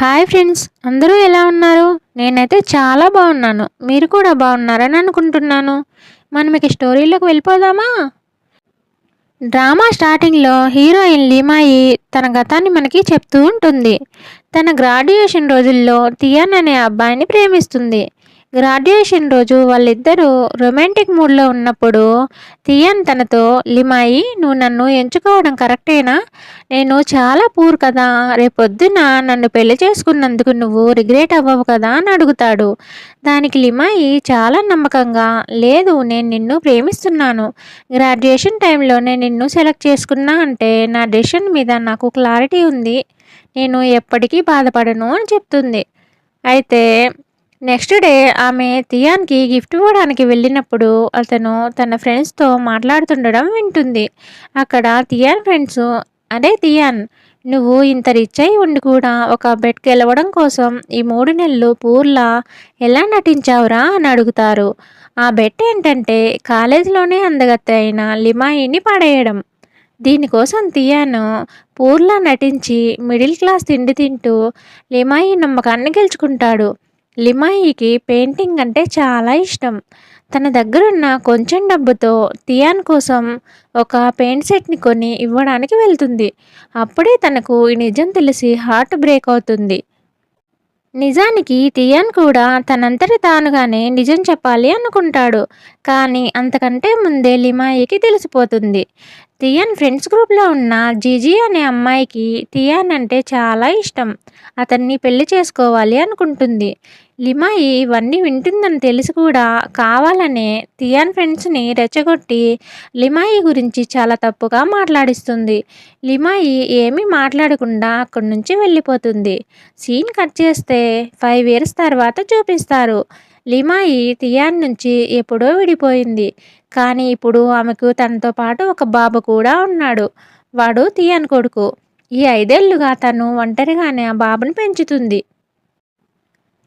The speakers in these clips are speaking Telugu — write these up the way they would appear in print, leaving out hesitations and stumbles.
హాయ్ ఫ్రెండ్స్, అందరూ ఎలా ఉన్నారు? నేనైతే చాలా బాగున్నాను. మీరు కూడా బాగున్నారని అనుకుంటున్నాను. మనం ఇక స్టోరీలోకి వెళ్ళిపోదామా? డ్రామా స్టార్టింగ్లో హీరోయిన్ లీమాయి తన గతాన్ని మనకి చెప్తూ ఉంటుంది. తన గ్రాడ్యుయేషన్ రోజుల్లో తియాన్ అనే అబ్బాయిని ప్రేమిస్తుంది. గ్రాడ్యుయేషన్ రోజు వాళ్ళిద్దరూ రొమాంటిక్ మూడ్లో ఉన్నప్పుడు తియాన్ తనతో, లిమాయి, నువ్వు నన్ను ఎంచుకోవడం కరెక్టేనా? నేను చాలా పూర్ కదా, రేపొద్దున నన్ను పెళ్లి చేసుకున్నందుకు నువ్వు రిగ్రెట్ అవ్వవు కదా అని అడుగుతాడు. దానికి లిమాయి చాలా నమ్మకంగా, లేదు, నేను నిన్ను ప్రేమిస్తున్నాను. గ్రాడ్యుయేషన్ టైంలోనే నిన్ను సెలెక్ట్ చేసుకున్నా అంటే నా డెసిషన్ మీద నాకు క్లారిటీ ఉంది. నేను ఎప్పటికీ బాధపడను అని చెప్తుంది. అయితే నెక్స్ట్ డే ఆమె తియాన్కి గిఫ్ట్ ఇవ్వడానికి వెళ్ళినప్పుడు అతను తన ఫ్రెండ్స్తో మాట్లాడుతుండడం వింటుంది. అక్కడ తియాన్ ఫ్రెండ్స్, అదే తియాన్, నువ్వు ఇంత రిచ్ అయి ఉండి కూడా ఒక బెట్ గెలవడం కోసం ఈ 3 నెలలు పూర్లా ఎలా నటించావురా అని అడుగుతారు. ఆ బెట్ ఏంటంటే కాలేజీలోనే అందగత్తె అయిన లిమాయిని పడేయడం. దీనికోసం తియాను పూర్లా నటించి మిడిల్ క్లాస్ తిండి తింటూ లిమాయి నమ్మకాన్ని గెలుచుకుంటాడు. లిమాయికి పెయింటింగ్ అంటే చాలా ఇష్టం. తన దగ్గరున్న కొంచెం డబ్బుతో తియాన్ కోసం ఒక పెయింట్ సెట్ని కొని ఇవ్వడానికి వెళ్తుంది. అప్పుడే తనకు ఈ నిజం తెలిసి హార్ట్ బ్రేక్ అవుతుంది. నిజానికి తియాన్ కూడా తనంతట తానుగానే నిజం చెప్పాలి అనుకుంటాడు. కానీ అంతకంటే ముందే లిమాయికి తెలిసిపోతుంది. తియాన్ ఫ్రెండ్స్ గ్రూప్లో ఉన్న జీజీ అనే అమ్మాయికి తియాన్ అంటే చాలా ఇష్టం. అతన్ని పెళ్లి చేసుకోవాలి అనుకుంటుంది. లిమాయి ఇవన్నీ వింటుందని తెలిసి కూడా కావాలనే తియాన్ ఫ్రెండ్స్ని రెచ్చగొట్టి లిమాయి గురించి చాలా తప్పుగా మాట్లాడిస్తుంది. లిమాయి ఏమీ మాట్లాడకుండా అక్కడి నుంచి వెళ్ళిపోతుంది. సీన్ కట్ చేస్తే 5 ఇయర్స్ తర్వాత చూపిస్తారు. లిమాయి తియాన్ నుంచి ఎప్పుడో విడిపోయింది. కానీ ఇప్పుడు ఆమెకు తనతో పాటు ఒక బాబు కూడా ఉన్నాడు. వాడు తియాన్ కొడుకు. ఈ 5 ఏళ్లుగా తను ఒంటరిగానే ఆ బాబుని పెంచుతుంది.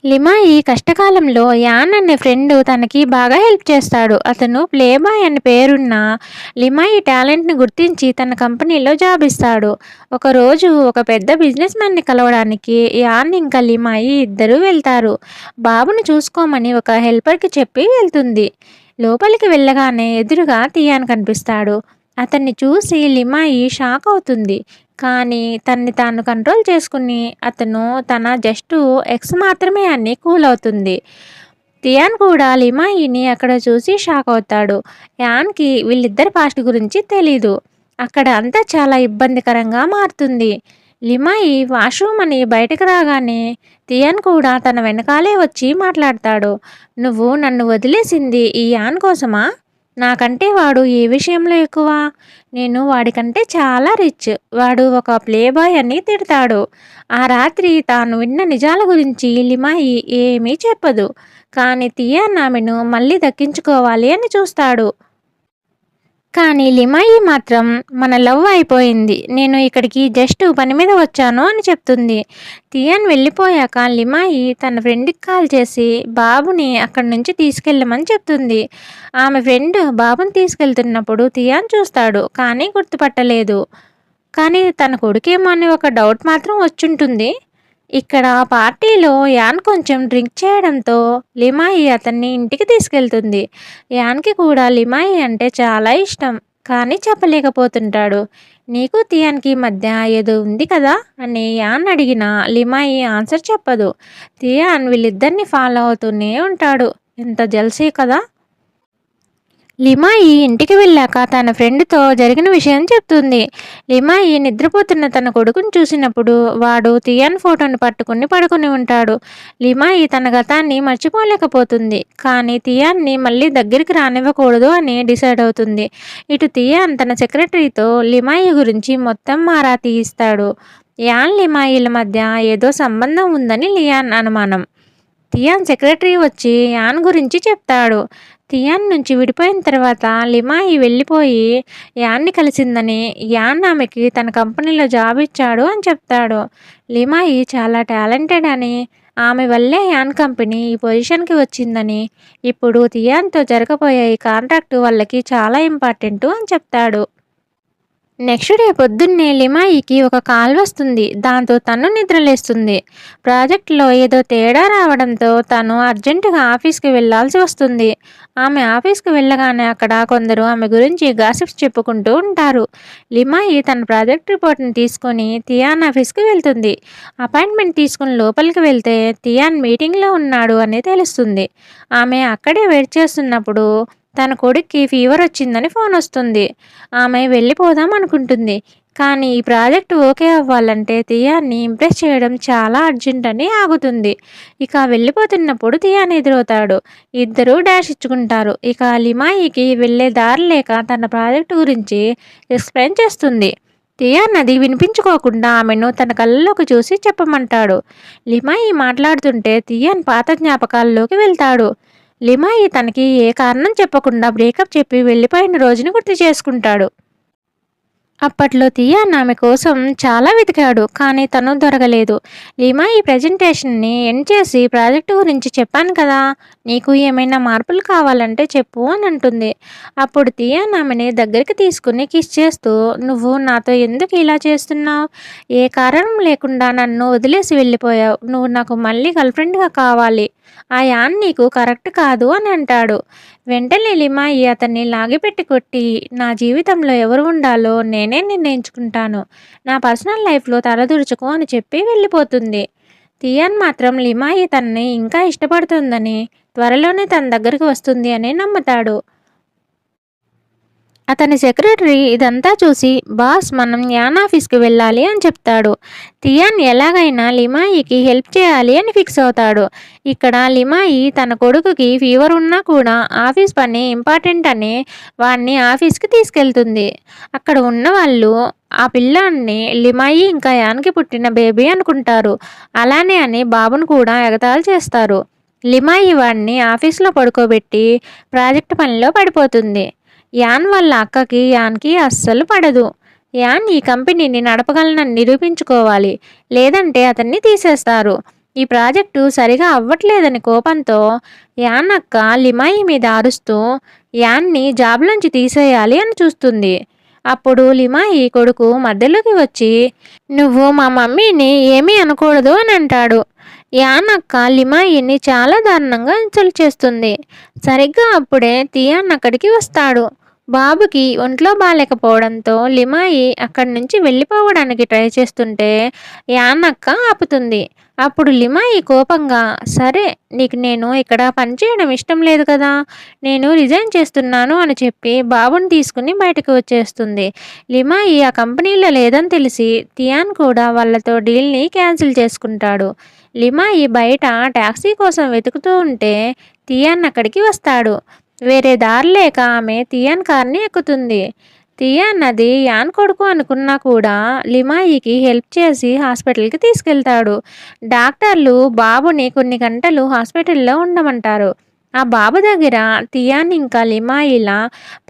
లిమాయి కష్టకాలంలో యాన్ అనే ఫ్రెండ్ తనకి బాగా హెల్ప్ చేస్తాడు. అతను ప్లేబాయ్ అని పేరున్న లిమాయి టాలెంట్ని గుర్తించి తన కంపెనీలో జాబ్ ఇస్తాడు. ఒకరోజు ఒక పెద్ద బిజినెస్ మ్యాన్ని కలవడానికి యాన్ ఇంకా లిమాయి ఇద్దరూ వెళ్తారు. బాబును చూసుకోమని ఒక హెల్పర్కి చెప్పి వెళ్తుంది. లోపలికి వెళ్ళగానే ఎదురుగా తియాన్ కనిపిస్తాడు. అతన్ని చూసి లిమాయి షాక్ అవుతుంది. కానీ తన్ని తాను కంట్రోల్ చేసుకుని అతను తన జస్ట్ ఎక్స్ మాత్రమే అని కూల్ అవుతుంది. తియాన్ కూడా లిమాయిని అక్కడ చూసి షాక్ అవుతాడు. యాన్కి వీళ్ళిద్దరి పాస్ట్ గురించి తెలీదు. అక్కడ అంతా చాలా ఇబ్బందికరంగా మారుతుంది. లిమాయి వాష్రూమ్ అని బయటకు రాగానే తియాన్ కూడా తన వెనకాలే వచ్చి మాట్లాడతాడు. నువ్వు నన్ను వదిలేసింది ఈ యాన్ కోసమా? నాకంటే వాడు ఏ విషయంలో ఎక్కువ? నేను వాడికంటే చాలా రిచ్. వాడు ఒక ప్లేబాయ్ అని తిడతాడు. ఆ రాత్రి తాను విన్న నిజాల గురించి లిమాయి ఏమీ చెప్పదు. కానీ తియాన్ ఆమెను మళ్ళీ దక్కించుకోవాలి అని చూస్తాడు. కానీ లిమాయి మాత్రం మన లవ్ అయిపోయింది, నేను ఇక్కడికి జస్ట్ పని మీద వచ్చాను అని చెప్తుంది. తియాన్ వెళ్ళిపోయాక లిమాయి తన ఫ్రెండ్కి కాల్ చేసి బాబుని అక్కడి నుంచి తీసుకెళ్ళమని చెప్తుంది. ఆమె ఫ్రెండ్ బాబుని తీసుకెళ్తున్నప్పుడు తియాన్ చూస్తాడు, కానీ గుర్తుపట్టలేదు. కానీ తన కొడుకేమో అని ఒక డౌట్ మాత్రం వచ్చుంటుంది. ఇక్కడ పార్టీలో యాన్ కొంచెం డ్రింక్ చేయడంతో లిమాయి అతన్ని ఇంటికి తీసుకెళ్తుంది. యాన్కి కూడా లిమాయి అంటే చాలా ఇష్టం, కానీ చెప్పలేకపోతుంటాడు. నీకు తియాన్కి మధ్య ఏదో ఉంది కదా అని యాన్ అడిగిన లిమాయి ఆన్సర్ చెప్పదు. తియాన్ వీళ్ళిద్దరిని ఫాలో అవుతూనే ఉంటాడు. ఎంత జల్సీ కదా. లిమాయి ఇంటికి వెళ్ళాక తన ఫ్రెండ్తో జరిగిన విషయం చెప్తుంది. లిమాయి నిద్రపోతున్న తన కొడుకుని చూసినప్పుడు వాడు తియాన్ ఫోటోని పట్టుకుని పడుకుని ఉంటాడు. లిమాయి తన గతాన్ని మర్చిపోలేకపోతుంది. కానీ తియాన్ని మళ్ళీ దగ్గరికి రానివ్వకూడదు అని డిసైడ్ అవుతుంది. ఇటు తియాన్ తన సెక్రటరీతో లిమాయి గురించి మొత్తం ఆరా తీయిస్తాడు. యాన్ లిమాయిల మధ్య ఏదో సంబంధం ఉందని లియాన్ అనుమానం. తియాన్ సెక్రటరీ వచ్చి యాన్ గురించి చెప్తాడు. తియాన్ నుంచి విడిపోయిన తర్వాత లిమాయి వెళ్ళిపోయి యాన్ని కలిసిందని, యాన్ ఆమెకి తన కంపెనీలో జాబ్ ఇచ్చాడు అని చెప్తాడు. లిమాయి చాలా టాలెంటెడ్ అని, ఆమె వల్లే యాన్ కంపెనీ ఈ పొజిషన్కి వచ్చిందని, ఇప్పుడు తియాన్తో జరగబోయే ఈ కాంట్రాక్ట్ వాళ్ళకి చాలా ఇంపార్టెంట్ అని చెప్తాడు. నెక్స్ట్ డే పొద్దున్నే లిమాయికి ఒక కాల్ వస్తుంది. దాంతో తను నిద్రలేస్తుంది. ప్రాజెక్టులో ఏదో తేడా రావడంతో తను అర్జెంటుగా ఆఫీస్కి వెళ్లాల్సి వస్తుంది. ఆమె ఆఫీస్కి వెళ్ళగానే అక్కడ కొందరు ఆమె గురించి గాసిప్స్ చెప్పుకుంటూ ఉంటారు. లిమాయి తన ప్రాజెక్ట్ రిపోర్ట్ని తీసుకొని తియాన్ ఆఫీస్కి వెళ్తుంది. అపాయింట్మెంట్ తీసుకుని లోపలికి వెళ్తే తియాన్ మీటింగ్లో ఉన్నాడు అని తెలుస్తుంది. ఆమె అక్కడే వెయిట్ చేస్తున్నప్పుడు తన కొడుక్కి ఫీవర్ వచ్చిందని ఫోన్ వస్తుంది. ఆమె వెళ్ళిపోదాం అనుకుంటుంది. కానీ ఈ ప్రాజెక్ట్ ఓకే అవ్వాలంటే తియాన్ని ఇంప్రెస్ చేయడం చాలా అర్జెంట్ అని ఆగుతుంది. ఇక వెళ్ళిపోతున్నప్పుడు తియాన్ ఎదురవుతాడు. ఇద్దరూ డాష్ ఇచ్చుకుంటారు. ఇక లిమాయికి వెళ్ళే దారి లేక తన ప్రాజెక్టు గురించి ఎక్స్ప్లెయిన్ చేస్తుంది. తియాన్ అది వినిపించుకోకుండా ఆమెను తన కళ్ళలోకి చూసి చెప్పమంటాడు. లిమాయి మాట్లాడుతుంటే తియాన్ పాత జ్ఞాపకాల్లోకి వెళ్తాడు. లిమాయి తనకి ఏ కారణం చెప్పకుండా బ్రేకప్ చెప్పి వెళ్ళిపోయిన రోజుని గుర్తు చేసుకుంటాడు. అప్పట్లో తియాన్ ఆమె కోసం చాలా వెతికాడు. కానీ తను దొరకలేదు. లీమా ఈ ప్రజెంటేషన్ని ఎండ్ చేసి ప్రాజెక్టు గురించి చెప్పాను కదా, నీకు ఏమైనా మార్పులు కావాలంటే చెప్పు అని అంటుంది. అప్పుడు తియాన్ ఆమెని దగ్గరికి తీసుకుని కిస్ చేస్తూ, నువ్వు నాతో ఎందుకు ఇలా చేస్తున్నావు? ఏ కారణం లేకుండా నన్ను వదిలేసి వెళ్ళిపోయావు. నువ్వు నాకు మళ్ళీ గర్ల్ఫ్రెండ్గా కావాలి. ఆ యాన్ నీకు కరెక్ట్ కాదు అని అంటాడు. వెంటనే లిమాయి అతన్ని లాగిపెట్టి కొట్టి, నా జీవితంలో ఎవరు ఉండాలో నేనే నిర్ణయించుకుంటాను. నా పర్సనల్ లైఫ్లో తలదూర్చుకో అని చెప్పి వెళ్ళిపోతుంది. తియాన్ మాత్రం లిమాయి తనని ఇంకా ఇష్టపడుతుందని, త్వరలోనే తన దగ్గరికి వస్తుంది అని నమ్ముతాడు. అతని సెక్రటరీ ఇదంతా చూసి, బాస్ మనం యాన్ ఆఫీస్కి వెళ్ళాలి అని చెప్తాడు. తియాన్ ఎలాగైనా లిమాయికి హెల్ప్ చేయాలి అని ఫిక్స్ అవుతాడు. ఇక్కడ లిమాయి తన కొడుకుకి ఫీవర్ ఉన్నా కూడా ఆఫీస్ పని ఇంపార్టెంట్ అని వాడిని ఆఫీస్కి తీసుకెళ్తుంది. అక్కడ ఉన్న వాళ్ళు ఆ పిల్లాన్ని లిమాయి ఇంకా యాన్కి పుట్టిన బేబీ అనుకుంటారు. అలానే అని బాబును కూడా ఎగతాళి చేస్తారు. లిమాయి వాడిని ఆఫీస్లో పడుకోబెట్టి ప్రాజెక్ట్ పనిలో పడిపోతుంది. యాన్ వాళ్ళ అక్కకి యాన్కి అస్సలు పడదు. యాన్ ఈ కంపెనీని నడపగలనని నిరూపించుకోవాలి, లేదంటే అతన్ని తీసేస్తారు. ఈ ప్రాజెక్టు సరిగా అవ్వట్లేదని కోపంతో యాన్ అక్క లిమాయి మీద అరుస్తూ యాన్ని జాబ్లోంచి తీసేయాలి అని చూస్తుంది. అప్పుడు లిమాయి కొడుకు మధ్యలోకి వచ్చి, నువ్వు మా మమ్మీని ఏమీ అనకూడదు అని అంటాడు. యాన్ అక్క లిమాయిని చాలా దారుణంగా ఇన్సల్ట్ చేస్తుంది. సరిగ్గా అప్పుడే తియాన్ అక్కడికి వస్తాడు. బాబుకి ఒంట్లో బాగాలేకపోవడంతో లిమాయి అక్కడి నుంచి వెళ్ళిపోవడానికి ట్రై చేస్తుంటే యాన్ అక్క ఆపుతుంది. అప్పుడు లిమాయి కోపంగా, సరే నీకు నేను ఇక్కడ పనిచేయడం ఇష్టం లేదు కదా, నేను రిజైన్ చేస్తున్నాను అని చెప్పి బాబుని తీసుకుని బయటకు వచ్చేస్తుంది. లిమాయి ఆ కంపెనీలో లేదని తెలిసి తియాన్ కూడా వాళ్ళతో డీల్ని క్యాన్సిల్ చేసుకుంటాడు. లిమాయి బయట ట్యాక్సీ కోసం వెతుకుతూ ఉంటే తియాన్ అక్కడికి వస్తాడు. వేరే దారి లేక ఆమె తియాన్ కార్ని ఎక్కుతుంది. తియాన్ అది యాన్ కొడుకు అనుకున్నా కూడా లిమాయికి హెల్ప్ చేసి హాస్పిటల్కి తీసుకెళ్తాడు. డాక్టర్లు బాబుని కొన్ని గంటలు హాస్పిటల్లో ఉండమంటారు. ఆ బాబు దగ్గర తియాన్ ఇంకా లిమాయిల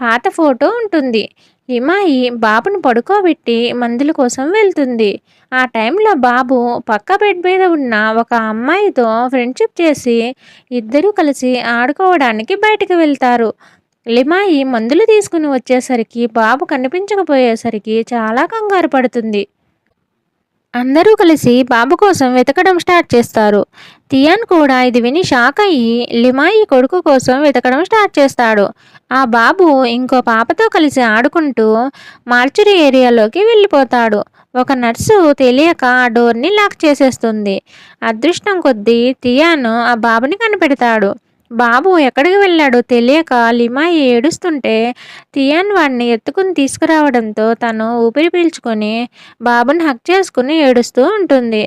పాత ఫోటో ఉంటుంది. లిమాయి బాబును పడుకోబెట్టి మందుల కోసం వెళ్తుంది. ఆ టైంలో బాబు పక్క బెడ్ మీద ఉన్న ఒక అమ్మాయితో ఫ్రెండ్షిప్ చేసి ఇద్దరూ కలిసి ఆడుకోవడానికి బయటకు వెళ్తారు. లిమాయి మందులు తీసుకుని వచ్చేసరికి బాబు కనిపించకపోయేసరికి చాలా కంగారు పడుతుంది. అందరూ కలిసి బాబు కోసం వెతకడం స్టార్ట్ చేస్తారు. తియాన్ కూడా ఇది విని షాక్ అయ్యి లిమాయి కొడుకు కోసం వెతకడం స్టార్ట్ చేస్తాడు. ఆ బాబు ఇంకో పాపతో కలిసి ఆడుకుంటూ మార్చురీ ఏరియాలోకి వెళ్ళిపోతాడు. ఒక నర్సు తెలియక ఆ డోర్ని లాక్ చేసేస్తుంది. అదృష్టం కొద్దీ తియాన్ ఆ బాబుని కనిపెడతాడు. బాబు ఎక్కడికి వెళ్ళాడో తెలియక లిమాయి ఏడుస్తుంటే తియాన్ వాడిని ఎత్తుకుని తీసుకురావడంతో తను ఊపిరి పీల్చుకొని బాబుని హక్ చేసుకుని ఏడుస్తూ ఉంటుంది.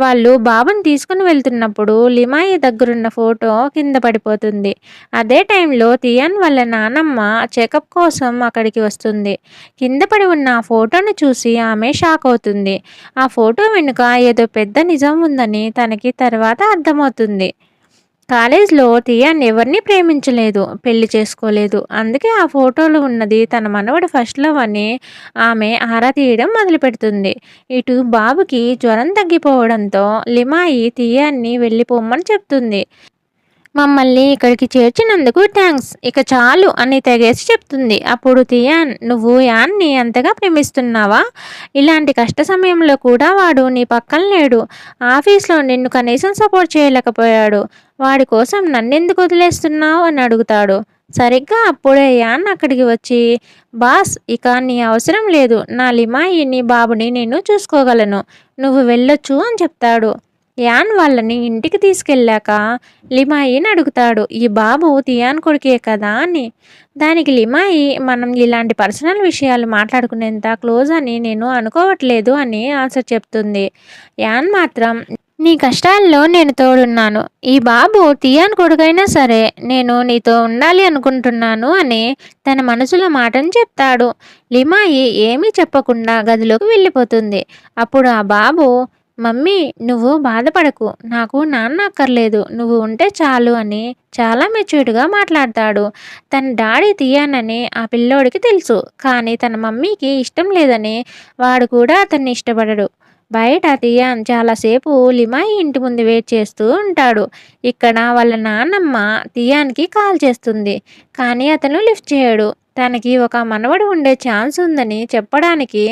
వాళ్ళు బాబుని తీసుకుని వెళ్తున్నప్పుడు లిమాయి దగ్గరున్న ఫోటో కింద పడిపోతుంది. అదే టైంలో తియాన్ వాళ్ళ నానమ్మ చెకప్ కోసం అక్కడికి వస్తుంది. కింద పడి ఉన్న ఆ ఫోటోను చూసి ఆమె షాక్ అవుతుంది. ఆ ఫోటో వెనుక ఏదో పెద్ద నిజం ఉందని తనకి తర్వాత అర్థమవుతుంది. కాలేజ్లో తియాన్ ఎవరిని ప్రేమించలేదు, పెళ్లి చేసుకోలేదు. అందుకే ఆ ఫోటోలో ఉన్నది తన మనవడు ఫస్ట్ లవ్ అని ఆమె ఆరా తీయడం మొదలుపెడుతుంది. ఇటు బాబుకి జ్వరం తగ్గిపోవడంతో లిమాయి తియాన్ని వెళ్ళిపోమ్మని చెప్తుంది. మమ్మల్ని ఇక్కడికి చేర్చినందుకు థ్యాంక్స్. ఇక చాలు అని తెగేసి చెప్తుంది. అప్పుడు తియాన్, నువ్వు యాన్ని అంతగా ప్రేమిస్తున్నావా? ఇలాంటి కష్ట సమయంలో కూడా వాడు నీ పక్కన లేడు. ఆఫీస్లో నిన్ను కనీసం సపోర్ట్ చేయలేకపోయాడు. వాడి కోసం నన్నెందుకు వదిలేస్తున్నావు అని అడుగుతాడు. సరిగ్గా అప్పుడే యాన్ అక్కడికి వచ్చి, బాస్ ఇక నీ అవసరం లేదు. నా లిమాయిని బాబుని నేను చూసుకోగలను. నువ్వు వెళ్ళొచ్చు అని చెప్తాడు. యాన్ వాళ్ళని ఇంటికి తీసుకెళ్ళాక లిమాయిని అడుగుతాడు, ఈ బాబు తియాన్ కొడుకే కదా అని. దానికి లిమాయి, మనం ఇలాంటి పర్సనల్ విషయాలు మాట్లాడుకునేంత క్లోజ్ అని నేను అనుకోవట్లేదు అని ఆన్సర్ చెప్తుంది. యాన్ మాత్రం, నీ కష్టాల్లో నేను తోడున్నాను. ఈ బాబు తియాన్ కొడుకైనా సరే నేను నీతో ఉండాలి అనుకుంటున్నాను అని తన మనసులో మాటను చెప్తాడు. లిమాయి ఏమీ చెప్పకుండా గదిలోకి వెళ్ళిపోతుంది. అప్పుడు ఆ బాబు, మమ్మీ నువ్వు బాధపడకు, నాకు నాన్న అక్కర్లేదు, నువ్వు ఉంటే చాలు అని చాలా మెచ్యూర్డ్గా మాట్లాడతాడు. తన డాడీ తియానని ఆ పిల్లోడికి తెలుసు, కానీ తన మమ్మీకి ఇష్టం లేదని వాడు కూడా అతన్ని ఇష్టపడడు. బయట తియాన్ చాలాసేపు లిమాయి ఇంటి ముందు వెయిట్ చేస్తూ ఉంటాడు. ఇక్కడ వాళ్ళ నాన్నమ్మ తియాన్కి కాల్ చేస్తుంది, కానీ అతను లిఫ్ట్ చేయడు. తనకి ఒక మనవడు ఉండే ఛాన్స్ ఉందని చెప్పడానికి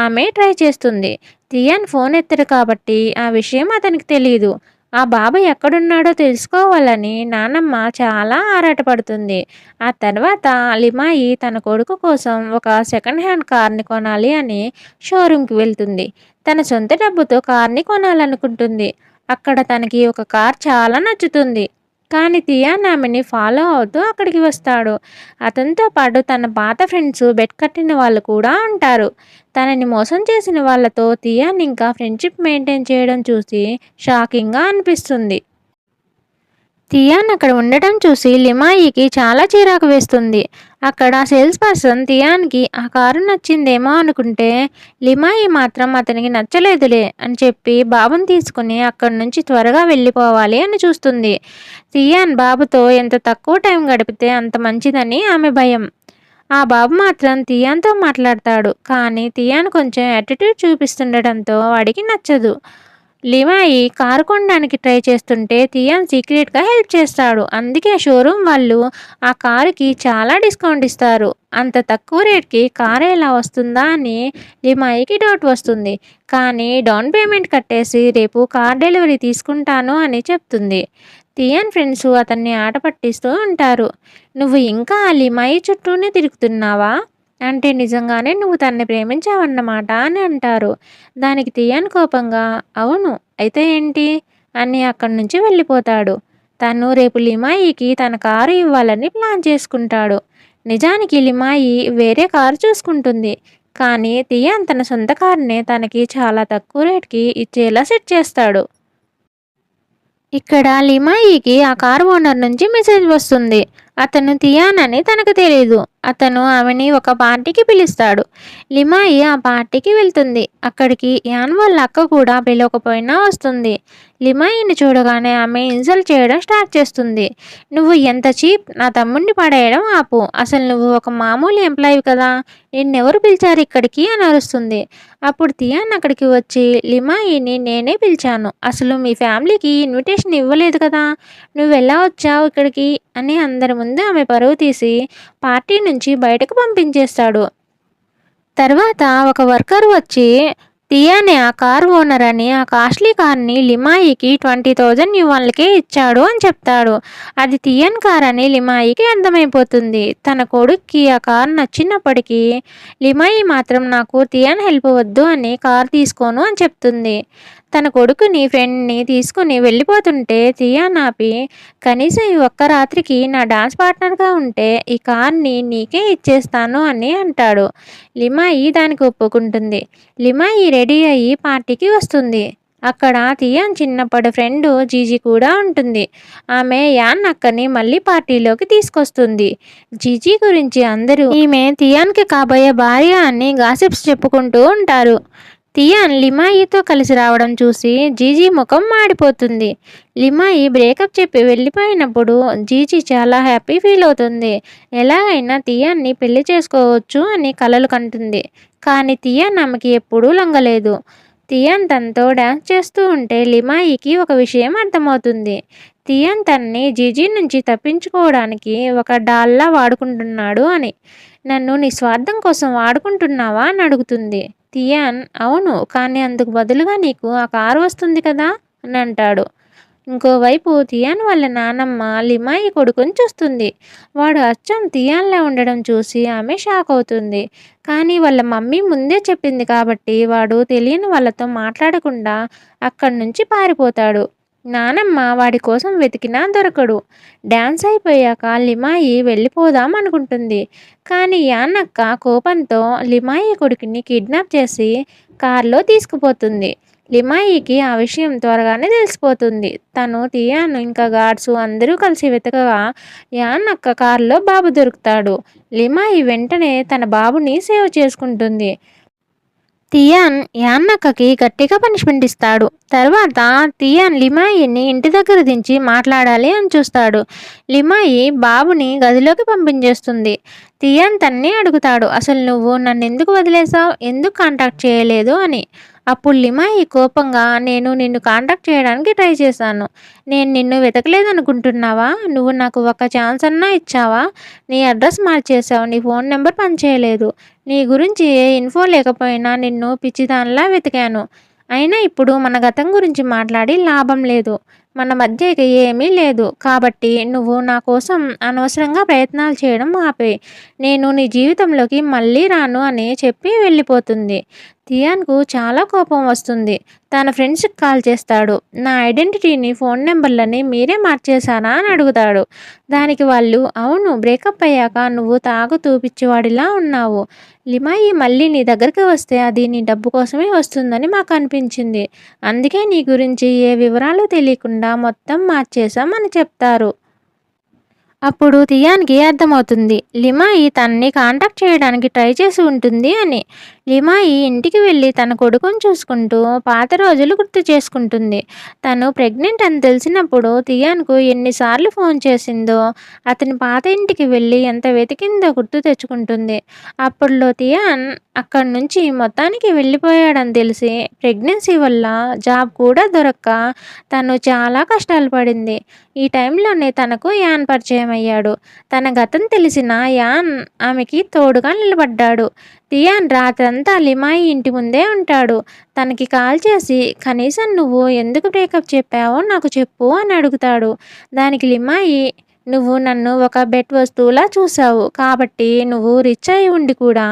ఆమె ట్రై చేస్తుంది. తియాన్ ఫోన్ ఎత్తడు కాబట్టి ఆ విషయం అతనికి తెలియదు. ఆ బాబాయ్ ఎక్కడున్నాడో తెలుసుకోవాలని నానమ్మ చాలా ఆరాటపడుతుంది. ఆ తర్వాత లిమాయి తన కొడుకు కోసం ఒక సెకండ్ హ్యాండ్ కార్ని కొనాలి అని షోరూమ్కి వెళ్తుంది. తన సొంత డబ్బుతో కార్ని కొనాలనుకుంటుంది. అక్కడ తనకి ఒక కార్ చాలా నచ్చుతుంది. కానీ తియాన్ ఆమెని ఫాలో అవుతూ అక్కడికి వస్తాడు. అతనితో పాటు తన పాత ఫ్రెండ్స్ బెట్ కట్టిన వాళ్ళు కూడా ఉంటారు. తనని మోసం చేసిన వాళ్ళతో తియాన్ ఇంకా ఫ్రెండ్షిప్ మెయింటైన్ చేయడం చూసి షాకింగ్గా అనిపిస్తుంది. తియాన్ అక్కడ ఉండటం చూసి లిమాయికి చాలా చిరాకు వేస్తుంది. అక్కడ సేల్స్ పర్సన్ తియాన్కి ఆ కారు నచ్చిందేమో అనుకుంటే లిమాయి మాత్రం అతనికి నచ్చలేదులే అని చెప్పి బాబుని తీసుకుని అక్కడి నుంచి త్వరగా వెళ్ళిపోవాలి అని చూస్తుంది. తియాన్ బాబుతో ఎంత తక్కువ టైం గడిపితే అంత మంచిదని ఆమె భయం. ఆ బాబు మాత్రం తియాన్తో మాట్లాడతాడు, కానీ తియాన్ కొంచెం యాటిట్యూడ్ చూపిస్తుండటంతో వాడికి నచ్చదు. లిమాయి కారు కొనడానికి ట్రై చేస్తుంటే తియాన్ సీక్రెట్గా హెల్ప్ చేస్తాడు. అందుకే షోరూమ్ వాళ్ళు ఆ కారుకి చాలా డిస్కౌంట్ ఇస్తారు. అంత తక్కువ రేట్కి కారు ఎలా వస్తుందా అని లిమాయికి డౌట్ వస్తుంది. కానీ డౌన్ పేమెంట్ కట్టేసి రేపు కార్ డెలివరీ తీసుకుంటాను అని చెప్తుంది. తియాన్ ఫ్రెండ్స్ అతన్ని ఆట పట్టిస్తూ ఉంటారు. నువ్వు ఇంకా ఆ లిమాయి చుట్టూనే తిరుగుతున్నావా? అంటే నిజంగానే నువ్వు తనని ప్రేమించావన్నమాట అని అంటారు. దానికి తియాన్ కోపంగా, అవును అయితే ఏంటి అని అక్కడి నుంచి వెళ్ళిపోతాడు. తను రేపు లిమాయికి తన కారు ఇవ్వాలని ప్లాన్ చేసుకుంటాడు. నిజానికి లిమాయి వేరే కారు చూసుకుంటుంది, కానీ తియాన్ తన సొంత కారునే తనకి చాలా తక్కువ రేట్కి ఇచ్చేలా సెట్ చేస్తాడు. ఇక్కడ లిమాయికి ఆ కారు ఓనర్ నుంచి మెసేజ్ వస్తుంది. అతను తియాన్ అని తనకు తెలియదు. అతను ఆమెని ఒక పార్టీకి పిలుస్తాడు. లిమాయి ఆ పార్టీకి వెళ్తుంది. అక్కడికి యాన్ వాళ్ళ అక్క కూడా పిలవకపోయినా వస్తుంది. లిమాయిని చూడగానే ఆమె ఇన్సల్ట్ చేయడం స్టార్ట్ చేస్తుంది. నువ్వు ఎంత చీప్, నా తమ్ముడిని పడేయడం ఆపు. అసలు నువ్వు ఒక మామూలు ఎంప్లాయీ కదా, నిన్నెవరు పిలిచారు ఇక్కడికి అని అరుస్తుంది. అప్పుడు తియాన్ అక్కడికి వచ్చి, లిమాయిని నేనే పిలిచాను. అసలు మీ ఫ్యామిలీకి ఇన్విటేషన్ ఇవ్వలేదు కదా, నువ్వు ఎలా వచ్చావు ఇక్కడికి అని అందరి ముందు ఆమె పరువు తీసి పార్టీ నుంచి బయటకు పంపించేస్తాడు. తర్వాత ఒక వర్కర్ వచ్చి తియానే ఆ కార్ ఓనర్ అని ఆ కాస్ట్లీ కార్ని లిమాయికి 20,000 యువాన్లకే ఇచ్చాడు అని చెప్తాడు. అది తియాన్ కార్ అని లిమాయికి అర్థమైపోతుంది. తన కొడుక్కి ఆ కార్ నచ్చినప్పటికీ లిమాయి మాత్రం నాకు తియాన్ హెల్ప్ వద్దు అని కార్ తీసుకోను అని చెప్తుంది. తన కొడుకుని ఫ్రెండ్ని తీసుకుని వెళ్ళిపోతుంటే తియాన్ ఆపి, కనీసం ఈ ఒక్క రాత్రికి నా డాన్స్ పార్ట్నర్గా ఉంటే ఈ కార్ని నీకే ఇచ్చేస్తాను అని అంటాడు. లిమాయి దానికి ఒప్పుకుంటుంది. లిమాయి రెడీ అయ్యి పార్టీకి వస్తుంది. అక్కడ తియాన్ చిన్నప్పటి ఫ్రెండ్ జీజీ కూడా ఉంటుంది. ఆమె యాన్ అక్కని మళ్ళీ పార్టీలోకి తీసుకొస్తుంది. జీజీ గురించి అందరూ ఈమె తియాన్కి కాబోయే భార్య అని గాసిప్స్ చెప్పుకుంటూ ఉంటారు. తియాన్ లిమాయితో కలిసి రావడం చూసి జీజీ ముఖం మాడిపోతుంది. లిమాయి బ్రేకప్ చెప్పి వెళ్ళిపోయినప్పుడు జీజీ చాలా హ్యాపీ ఫీల్ అవుతుంది. ఎలాగైనా తియాన్ని పెళ్లి చేసుకోవచ్చు అని కలలు కంటుంది. కానీ తియాన్ ఆమెకి ఎప్పుడూ లొంగలేదు. తియాన్ తనతో డ్యాన్స్ చేస్తూ ఉంటే లిమాయికి ఒక విషయం అర్థమవుతుంది. తియాన్ తనని జీజీ నుంచి తప్పించుకోవడానికి ఒక డాల్లా వాడుకుంటున్నాడు అని. నన్ను నీ స్వార్థం కోసం వాడుకుంటున్నావా అని అడుగుతుంది. తియాన్ అవును, కానీ అందుకు బదులుగా నీకు ఆ కారు వస్తుంది కదా అని అంటాడు. ఇంకోవైపు తియాన్ వాళ్ళ నానమ్మ లిమాయి కొడుకుని చూస్తుంది. వాడు అచ్చం తియాన్లా ఉండడం చూసి ఆమె షాక్ అవుతుంది. కానీ వాళ్ళ మమ్మీ ముందే చెప్పింది కాబట్టి వాడు తెలియని వాళ్ళతో మాట్లాడకుండా అక్కడి నుంచి పారిపోతాడు. నానమ్మ వాడి కోసం వెతికినా దొరకడు. డ్యాన్స్ అయిపోయాక లిమాయి వెళ్ళిపోదాం అనుకుంటుంది. కానీ యాన్నక్క కోపంతో లిమాయి కొడుకుని కిడ్నాప్ చేసి కారులో తీసుకుపోతుంది. లిమాయికి ఆ విషయం త్వరగానే తెలిసిపోతుంది. తను, తియాను ఇంకా గార్డ్స్ అందరూ కలిసి వెతకగా యాన్నక్క కారులో బాబు దొరుకుతాడు. లిమాయి వెంటనే తన బాబుని సేవ్ చేసుకుంటుంది. తియాన్ యాన్నక్కకి గట్టిగా పనిష్మెంట్ ఇస్తాడు. తర్వాత తియాన్ లిమాయిని ఇంటి దగ్గర దించి మాట్లాడాలి అని చూస్తాడు. లిమాయి బాబుని గదిలోకి పంపించేస్తుంది. తియాన్ తన్ని అడుగుతాడు, అసలు నువ్వు నన్ను ఎందుకు వదిలేసావు, ఎందుకు కాంటాక్ట్ చేయలేదు అని. అప్పుడు లిమాయి కోపంగా, నేను నిన్ను కాంటాక్ట్ చేయడానికి ట్రై చేశాను. నేను నిన్ను వెతకలేదనుకుంటున్నావా? నువ్వు నాకు ఒక ఛాన్స్ అన్నా ఇచ్చావా? నీ అడ్రస్ మార్చేశావు, నీ ఫోన్ నెంబర్ పనిచేయలేదు. నీ గురించి ఏ ఇన్ఫో లేకపోయినా నిన్ను పిచ్చిదానిలా వెతికాను. అయినా ఇప్పుడు మన గతం గురించి మాట్లాడి లాభం లేదు. మన మధ్య ఇక ఏమీ లేదు. కాబట్టి నువ్వు నా కోసం అనవసరంగా ప్రయత్నాలు చేయడం ఆపేయ్. నేను నీ జీవితంలోకి మళ్ళీ రాను అని చెప్పి వెళ్ళిపోతుంది. తియాన్కు చాలా కోపం వస్తుంది. తన ఫ్రెండ్స్కి కాల్ చేస్తాడు. నా ఐడెంటిటీని, ఫోన్ నెంబర్లని మీరే మార్చేశారా అని అడుగుతాడు. దానికి వాళ్ళు, అవును, బ్రేకప్ అయ్యాక నువ్వు తాగుతూ పిచ్చివాడిలా ఉన్నావు. లిమాయి మళ్ళీ నీ దగ్గరికి వస్తే అది నీ డబ్బు కోసమే వస్తుందని మాకు అనిపించింది. అందుకే నీ గురించి ఏ వివరాలు తెలియకుండా మొత్తం మార్చేశాం అని చెప్తారు. అప్పుడు తియాన్కి అర్థమవుతుంది లిమాయి తనని కాంటాక్ట్ చేయడానికి ట్రై చేసి ఉంటుంది అని. లిమాయి ఇంటికి వెళ్ళి తన కొడుకుని చూసుకుంటూ పాత రోజులు గుర్తు చేసుకుంటుంది. తను ప్రెగ్నెంట్ అని తెలిసినప్పుడు తియాన్కు ఎన్నిసార్లు ఫోన్ చేసిందో, అతని పాత ఇంటికి వెళ్ళి ఎంత వెతికిందో గుర్తు తెచ్చుకుంటుంది. అప్పట్లో తియాన్ అక్కడి నుంచి మొత్తానికి వెళ్ళిపోయాడని తెలిసి ప్రెగ్నెన్సీ వల్ల జాబ్ కూడా దొరక్క తను చాలా కష్టాలు పడింది. ఈ టైంలోనే తనకు యాన్ పరిచయం అయ్యాడు. తన గతం తెలిసిన యాన్ ఆమెకి తోడుగా నిలబడ్డాడు. తియాన్ రాత్రంతా లిమాయి ఇంటి ముందే ఉంటాడు. తనకి కాల్ చేసి, కనీసం నువ్వు ఎందుకు బ్రేకప్ చెప్పావో నాకు చెప్పు అని అడుగుతాడు. దానికి లిమాయి, నువ్వు నన్ను ఒక బెట్ వస్తువులా చూసావు కాబట్టి నువ్వు రిచ్ అయి ఉండి కూడా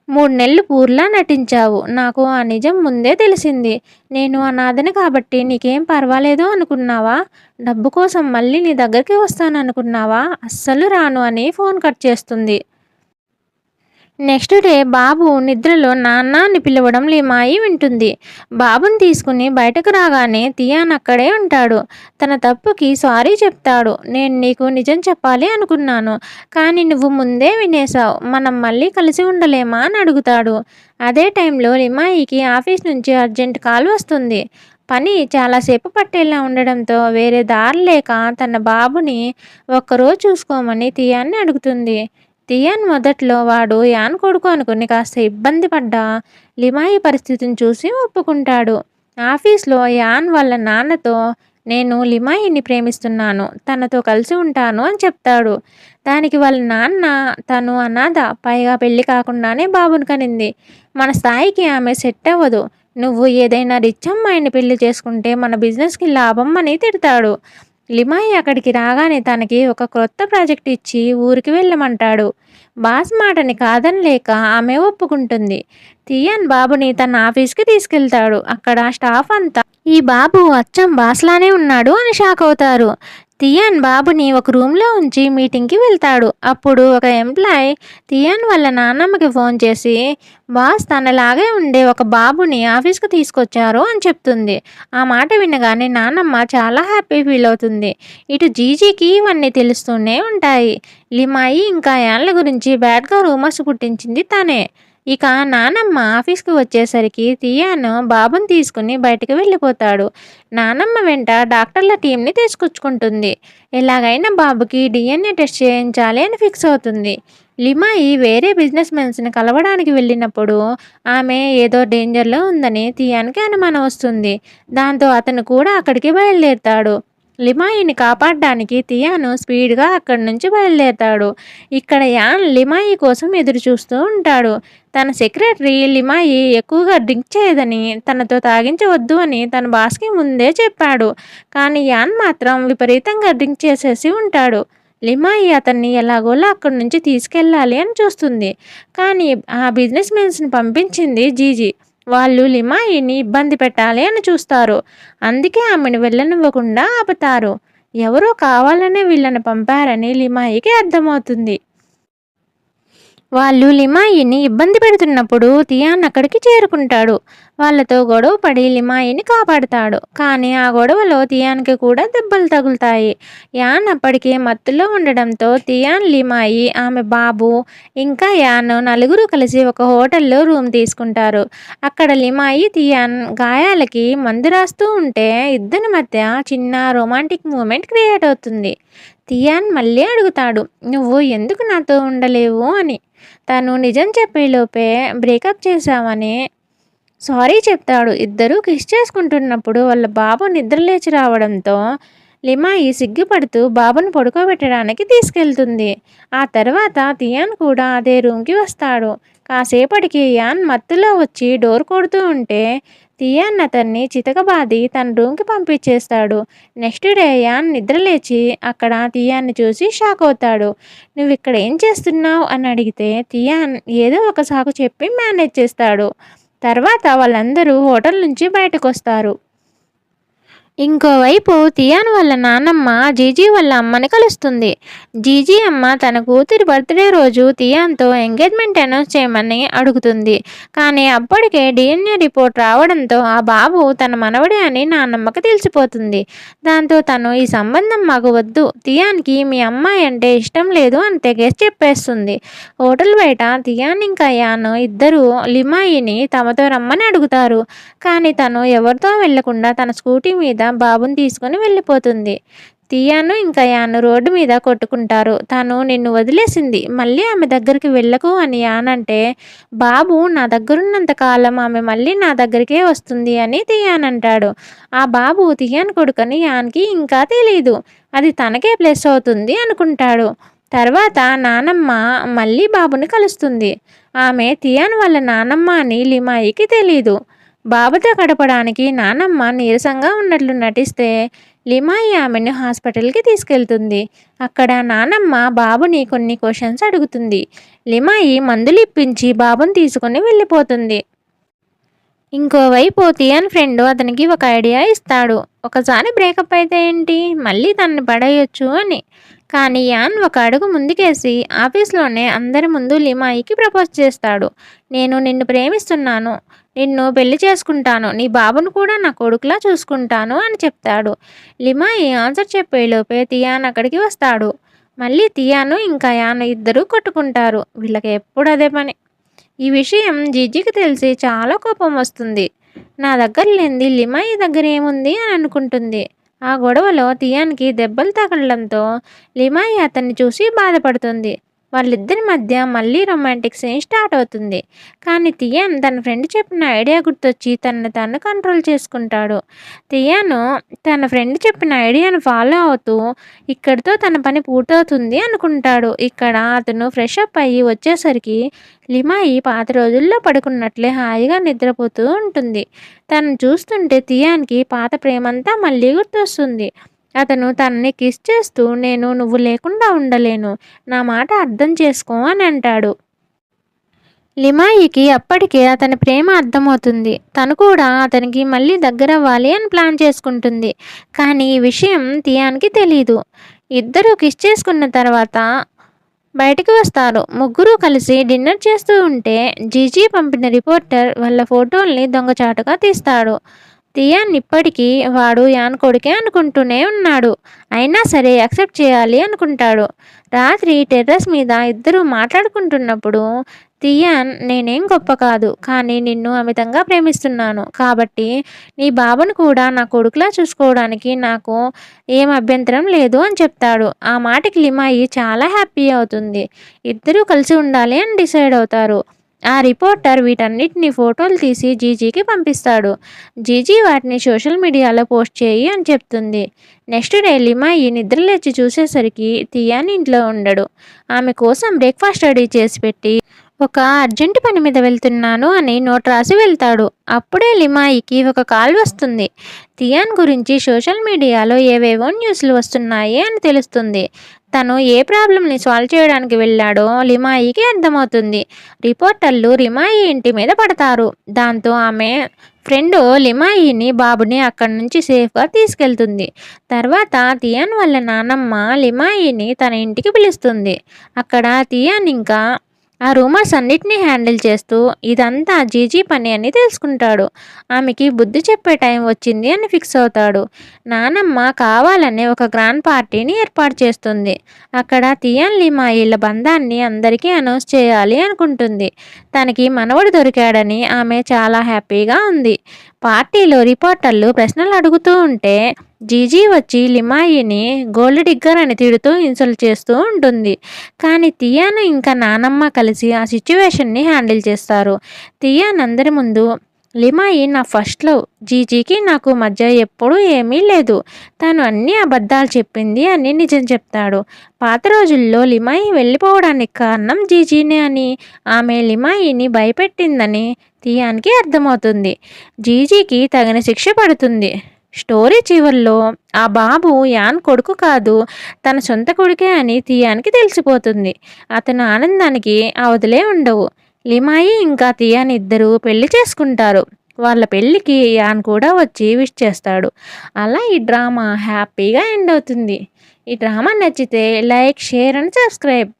3 నెలలు పూర్లా నటించావు. నాకు ఆ నిజం ముందే తెలిసింది. నేను అనాథని కాబట్టి నీకేం పర్వాలేదు అనుకున్నావా? డబ్బు కోసం మళ్ళీ నీ దగ్గరికి వస్తాననుకున్నావా? అస్సలు రాను అని ఫోన్ కట్ చేస్తుంది. నెక్స్ట్ డే బాబు నిద్రలో నాన్న అని పిలవడం లిమాయి వింటుంది. బాబుని తీసుకుని బయటకు రాగానే తియాన్ అక్కడే ఉంటాడు. తన తప్పుకి సారీ చెప్తాడు. నేను నీకు నిజం చెప్పాలి అనుకున్నాను, కానీ నువ్వు ముందే వినేశావు. మనం మళ్ళీ కలిసి ఉండలేమా అని అడుగుతాడు. అదే టైంలో లిమాయికి ఆఫీస్ నుంచి అర్జెంట్ కాల్ వస్తుంది. పని చాలాసేపు పట్టేలా ఉండడంతో వేరే దారి లేక తన బాబుని ఒక్కరోజు చూసుకోమని తియాన్ని అడుగుతుంది. తియాన్ మొదట్లో వాడు యాన్ కొడుకు అనుకుని కాస్త ఇబ్బంది పడ్డా లిమాయి పరిస్థితిని చూసి ఒప్పుకుంటాడు. ఆఫీస్లో యాన్ వాళ్ళ నాన్నతో, నేను లిమాయిని ప్రేమిస్తున్నాను, తనతో కలిసి ఉంటాను అని చెప్తాడు. దానికి వాళ్ళ నాన్న, తను అనాథ, పైగా పెళ్లి కాకుండానే బాబుని కనింది. మన స్థాయికి ఆమె సెట్ అవ్వదు. నువ్వు ఏదైనా రిచ్ అమ్మాయిని పెళ్లి చేసుకుంటే మన బిజినెస్కి లాభం అని తిడతాడు. లిమాయి అక్కడికి రాగానే తనకి ఒక కొత్త ప్రాజెక్ట్ ఇచ్చి ఊరికి వెళ్ళమంటాడు. బాస్ మాటని కాదనలేక ఆమె ఒప్పుకుంటుంది. తియాన్ బాబుని తన ఆఫీస్కి తీసుకెళ్తాడు. అక్కడ స్టాఫ్ అంతా ఈ బాబు అచ్చం బాస్లానే ఉన్నాడు అని షాక్ అవుతారు. తియాన్ బాబుని ఒక రూమ్లో ఉంచి మీటింగ్కి వెళ్తాడు. అప్పుడు ఒక ఎంప్లాయ్ తియాన్ వాళ్ళ నాన్నమ్మకి ఫోన్ చేసి, బాస్ తనలాగే ఉండే ఒక బాబుని ఆఫీస్కి తీసుకొచ్చారు అని చెప్తుంది. ఆ మాట వినగానే నాన్నమ్మ చాలా హ్యాపీ ఫీల్ అవుతుంది. ఇటు జీజీకి ఇవన్నీ తెలుస్తూనే ఉంటాయి. లిమాయి ఇంకా యాన్ల గురించి బ్యాడ్గా రూమర్స్ పుట్టించింది తనే. ఇక నానమ్మ ఆఫీస్కి వచ్చేసరికి తియాన్ బాబుని తీసుకుని బయటకు వెళ్ళిపోతాడు. నానమ్మ వెంట డాక్టర్ల టీంని తీసుకొచ్చుకుంటుంది. ఎలాగైనా బాబుకి DNA టెస్ట్ చేయించాలి అని ఫిక్స్ అవుతుంది. లిమాయి వేరే బిజినెస్ మెన్స్ని కలవడానికి వెళ్ళినప్పుడు ఆమె ఏదో డేంజర్లో ఉందని తియాన్కి అనుమానం వస్తుంది. దాంతో అతను కూడా అక్కడికి బయలుదేరుతాడు. లిమాయిని కాపాడడానికి తియాను స్పీడ్గా అక్కడి నుంచి బయలుదేరతాడు. ఇక్కడ యాన్ లిమాయి కోసం ఎదురు చూస్తూ ఉంటాడు. తన సెక్రటరీ లిమాయి ఎక్కువగా డ్రింక్ చేయదని, తనతో తాగించవద్దు అని తన బాస్కి ముందే చెప్పాడు. కానీ యాన్ మాత్రం విపరీతంగా డ్రింక్ చేసేసి ఉంటాడు. లిమాయి అతన్ని ఎలాగోలా అక్కడి నుంచి తీసుకెళ్ళాలి అని చూస్తుంది. కానీ ఆ బిజినెస్ మెన్స్ని పంపించింది జీజీ. వాళ్ళు లిమాయిని ఇబ్బంది పెట్టాలి అని చూస్తారు. అందుకే ఆమెను వెళ్ళనివ్వకుండా ఆపుతారు. ఎవరో కావాలనే వీళ్ళని పంపారని లిమాయికి అర్థమవుతుంది. వాళ్ళు లిమాయిని ఇబ్బంది పెడుతున్నప్పుడు తియాన్ అక్కడికి చేరుకుంటాడు. వాళ్ళతో గొడవ పడి లిమాయిని కాపాడుతాడు. కానీ ఆ గొడవలో తియాన్కి కూడా దెబ్బలు తగులుతాయి. యాన్ అప్పటికే మత్తులో ఉండడంతో తియాన్, లిమాయి, ఆమె బాబు ఇంకా యాన్ నలుగురు కలిసి ఒక హోటల్లో రూమ్ తీసుకుంటారు. అక్కడ లిమాయి తియాన్ గాయాలకి మందు రాస్తూ ఉంటే ఇద్దరి మధ్య చిన్న రొమాంటిక్ మూమెంట్ క్రియేట్ అవుతుంది. తియాన్ మళ్ళీ అడుగుతాడు, నువ్వు ఎందుకు నాతో ఉండలేవు అని. తను నిజం చెప్పేలోపే బ్రేకప్ చేశామని సారీ చెప్తాడు. ఇద్దరూ కిస్ చేసుకుంటున్నప్పుడు వాళ్ళ బాబు నిద్రలేచి రావడంతో లిమాయి సిగ్గుపడుతూ బాబును పడుకోబెట్టడానికి తీసుకెళ్తుంది. ఆ తర్వాత తియాన్ కూడా అదే రూమ్కి వస్తాడు. కాసేపటికి యాన్ మత్తులో వచ్చి డోర్ కొడుతూ ఉంటే తియాన్ అతన్ని చితకబాది తన రూమ్కి పంపించేస్తాడు. నెక్స్ట్ డే యాన్ నిద్రలేచి అక్కడ తియాన్ని చూసి షాక్ అవుతాడు. నువ్వు ఇక్కడ ఏం చేస్తున్నావు అని అడిగితే తియాన్ ఏదో ఒక సాకు చెప్పి మేనేజ్ చేస్తాడు. తర్వాత వాళ్ళందరూ హోటల్ నుంచి బయటకు వస్తారు. ఇంకోవైపు తియాన్ వాళ్ళ నాన్నమ్మ జీజీ వాళ్ళ అమ్మని కలుస్తుంది. జీజీ అమ్మ తన కూతురి బర్త్డే రోజు తియాన్తో ఎంగేజ్మెంట్ అనౌన్స్ చేయమని అడుగుతుంది. కానీ అప్పటికే DNA రిపోర్ట్ రావడంతో ఆ బాబు తన మనవడే అని నాన్నమ్మకి తెలిసిపోతుంది. దాంతో తను ఈ సంబంధం మాకు వద్దు, తియాన్కి మీ అమ్మాయి అంటే ఇష్టం లేదు అని తెగేసి చెప్పేస్తుంది. హోటల్ బయట తియాన్ ఇంకా యాన్ ఇద్దరు లిమాయిని తమతో రమ్మని అడుగుతారు. కానీ తను ఎవరితో వెళ్లకుండా తన స్కూటీ మీద బాబుని తీసుకొని వెళ్ళిపోతుంది. తియాను ఇంకా యాను రోడ్డు మీద కొట్టుకుంటారు. తను నిన్ను వదిలేసింది, మళ్ళీ ఆమె దగ్గరికి వెళ్ళకు అని యాన్ అంటే బాబు నా దగ్గరున్నంత కాలం ఆమె మళ్ళీ నా దగ్గరికే వస్తుంది అని తియాన్ అంటాడు. ఆ బాబు తియాన్ కొడుకని యాన్కి ఇంకా తెలీదు. అది తనకే ప్లస్ అవుతుంది అనుకుంటాడు. తర్వాత నానమ్మ మళ్ళీ బాబుని కలుస్తుంది. ఆమె తియాన్ వాళ్ళ నానమ్మ అని లిమాయికి తెలీదు. బాబుతో గడపడానికి నానమ్మ నీరసంగా ఉన్నట్లు నటిస్తే లిమాయి ఆమెను హాస్పిటల్కి తీసుకెళ్తుంది. అక్కడ నానమ్మ బాబుని కొన్ని క్వశ్చన్స్ అడుగుతుంది. లిమాయి మందులు ఇప్పించి బాబుని తీసుకొని వెళ్ళిపోతుంది. ఇంకోవైపు తియాన్ ఫ్రెండ్ అతనికి ఒక ఐడియా ఇస్తాడు. ఒకసారి బ్రేకప్ అయితే ఏంటి, మళ్ళీ తనని పడేయొచ్చు అని. కానీ యాన్ ఒక అడుగు ముందుకేసి ఆఫీస్లోనే అందరి ముందు లిమాయికి ప్రపోజ్ చేస్తాడు. నేను నిన్ను ప్రేమిస్తున్నాను, నిన్ను పెళ్లి చేసుకుంటాను, నీ బాబును కూడా నా కొడుకులా చూసుకుంటాను అని చెప్తాడు. లిమాయి ఆన్సర్ చెప్పేలోపే తియాన్ అక్కడికి వస్తాడు. మళ్ళీ తియాను ఇంకా యాన్ ఇద్దరూ కొట్టుకుంటారు. వీళ్ళకి ఎప్పుడు అదే పని. ఈ విషయం జీజీకి తెలిసి చాలా కోపం వస్తుంది. నా దగ్గర లేనిది లిమాయి దగ్గర ఏముంది అని అనుకుంటుంది. ఆ గొడవలో తియాన్కి దెబ్బలు తగలడంతో లిమాయి అతన్ని చూసి బాధపడుతుంది. వాళ్ళిద్దరి మధ్య మళ్ళీ రొమాంటిక్ సీన్ స్టార్ట్ అవుతుంది. కానీ తియాన్ తన ఫ్రెండ్ చెప్పిన ఐడియా గుర్తొచ్చి తనను తాను కంట్రోల్ చేసుకుంటాడు. తియాను తన ఫ్రెండ్ చెప్పిన ఐడియాను ఫాలో అవుతూ ఇక్కడితో తన పని పూర్తవుతుంది అనుకుంటాడు. ఇక్కడ అతను ఫ్రెష్ అప్ అయ్యి వచ్చేసరికి లిమాయి పాత రోజుల్లో పడుకున్నట్లే హాయిగా నిద్రపోతూ ఉంటుంది. తనను చూస్తుంటే తియాన్కి పాత ప్రేమంతా మళ్ళీ గుర్తొస్తుంది. అతను తనని కిస్ చేస్తూ నేను నువ్వు లేకుండా ఉండలేను, నా మాట అర్థం చేసుకో అని అంటాడు. లిమాయికి అప్పటికే అతని ప్రేమ అర్థమవుతుంది. తను కూడా అతనికి మళ్ళీ దగ్గరవ్వాలి అని ప్లాన్ చేసుకుంటుంది. కానీ ఈ విషయం తియాన్కి తెలీదు. ఇద్దరూ కిస్ చేసుకున్న తర్వాత బయటికి వస్తారు. ముగ్గురు కలిసి డిన్నర్ చేస్తూ ఉంటే జీజీ పంపిన రిపోర్టర్ వాళ్ళ ఫోటోల్ని దొంగచాటుగా తీస్తాడు. తియాన్ ఇప్పటికీ వాడు యాన్ కొడుకే అనుకుంటూనే ఉన్నాడు. అయినా సరే యాక్సెప్ట్ చేయాలి అనుకుంటాడు. రాత్రి టెర్రస్ మీద ఇద్దరు మాట్లాడుకుంటున్నప్పుడు తియాన్ నేనేం గొప్ప కాదు, కానీ నిన్ను అమితంగా ప్రేమిస్తున్నాను, కాబట్టి నీ బాబును కూడా నా కొడుకులా చూసుకోవడానికి నాకు ఏం అభ్యంతరం లేదు అని చెప్తాడు. ఆ మాటకి లిమాయి చాలా హ్యాపీ అవుతుంది. ఇద్దరూ కలిసి ఉండాలి అని డిసైడ్ అవుతారు. ఆ రిపోర్టర్ వీటన్నిటిని ఫోటోలు తీసి జీజీకి పంపిస్తాడు. జీజీ వాటిని సోషల్ మీడియాలో పోస్ట్ చేయి అని చెప్తుంది. నెక్స్ట్ డే లిమాయి నిద్రలేచి చూసేసరికి తియాన్ ఇంట్లో ఉండడు. ఆమె కోసం బ్రేక్ఫాస్ట్ రెడీ చేసి పెట్టి ఒక అర్జెంటు పని మీద వెళ్తున్నాను అని నోట్ రాసి వెళ్తాడు. అప్పుడే లిమాయికి ఒక కాల్ వస్తుంది. తియాన్ గురించి సోషల్ మీడియాలో ఏవేవో న్యూస్లు వస్తున్నాయి అని తెలుస్తుంది. తను ఏ ప్రాబ్లమ్ని సాల్వ్ చేయడానికి వెళ్ళాడో లిమాయికి అర్థమవుతుంది. రిపోర్టర్లు లిమాయి ఇంటి మీద పడతారు. దాంతో ఆమె ఫ్రెండ్ లిమాయిని బాబుని అక్కడి నుంచి సేఫ్గా తీసుకెళ్తుంది. తర్వాత తియాన్ వాళ్ళ నానమ్మ లిమాయిని తన ఇంటికి పిలుస్తుంది. అక్కడ తియాన్ ఇంకా ఆ రూమర్స్ అన్నిటినీ హ్యాండిల్ చేస్తూ ఇదంతా జీజీ పని అని తెలుసుకుంటాడు. ఆమెకి బుద్ధి చెప్పే టైం వచ్చింది అని ఫిక్స్ అవుతాడు. నానమ్మ కావాలనే ఒక గ్రాండ్ పార్టీని ఏర్పాటు చేస్తుంది. అక్కడ తియాన్ లిమాయిల బంధాన్ని అందరికీ అనౌన్స్ చేయాలి అనుకుంటుంది. తనకి మనవడు దొరికాడని ఆమె చాలా హ్యాపీగా ఉంది. పార్టీలో రిపోర్టర్లు ప్రశ్నలు అడుగుతూ ఉంటే జీజీ వచ్చి లిమాయిని గోల్డ్ డిగ్గర్ అని తిడుతూ ఇన్సల్ట్ చేస్తూ ఉంటుంది. కానీ తియాన్ ఇంకా నానమ్మ కలిసి ఆ సిచ్యువేషన్ని హ్యాండిల్ చేస్తారు. తియాన్ అందరి ముందు లిమాయి నా ఫస్ట్ లవ్, జీజీకి నాకు మధ్య ఎప్పుడూ ఏమీ లేదు, తను అన్ని అబద్ధాలు చెప్పింది అని నిజం చెప్తాడు. పాత రోజుల్లో లిమాయి వెళ్ళిపోవడానికి కారణం జీజీనే అని, ఆమె లిమాయిని భయపెట్టిందని తియాన్కి అర్థమవుతుంది. జీజీకి తగిన శిక్ష పడుతుంది. స్టోరీ చివరిలో ఆ బాబు యాన్ కొడుకు కాదు, తన సొంత కొడుకే అని తియాన్కి తెలిసిపోతుంది. అతను ఆనందానికి అవధులే ఉండవు. లిమాయి ఇంకా తియాన్ ఇద్దరు పెళ్లి చేసుకుంటారు. వాళ్ళ పెళ్ళికి యాన్ కూడా వచ్చి విష్ చేస్తాడు. అలా ఈ డ్రామా హ్యాపీగా ఎండ్ అవుతుంది. ఈ డ్రామా నచ్చితే లైక్, షేర్ అండ్ సబ్స్క్రైబ్.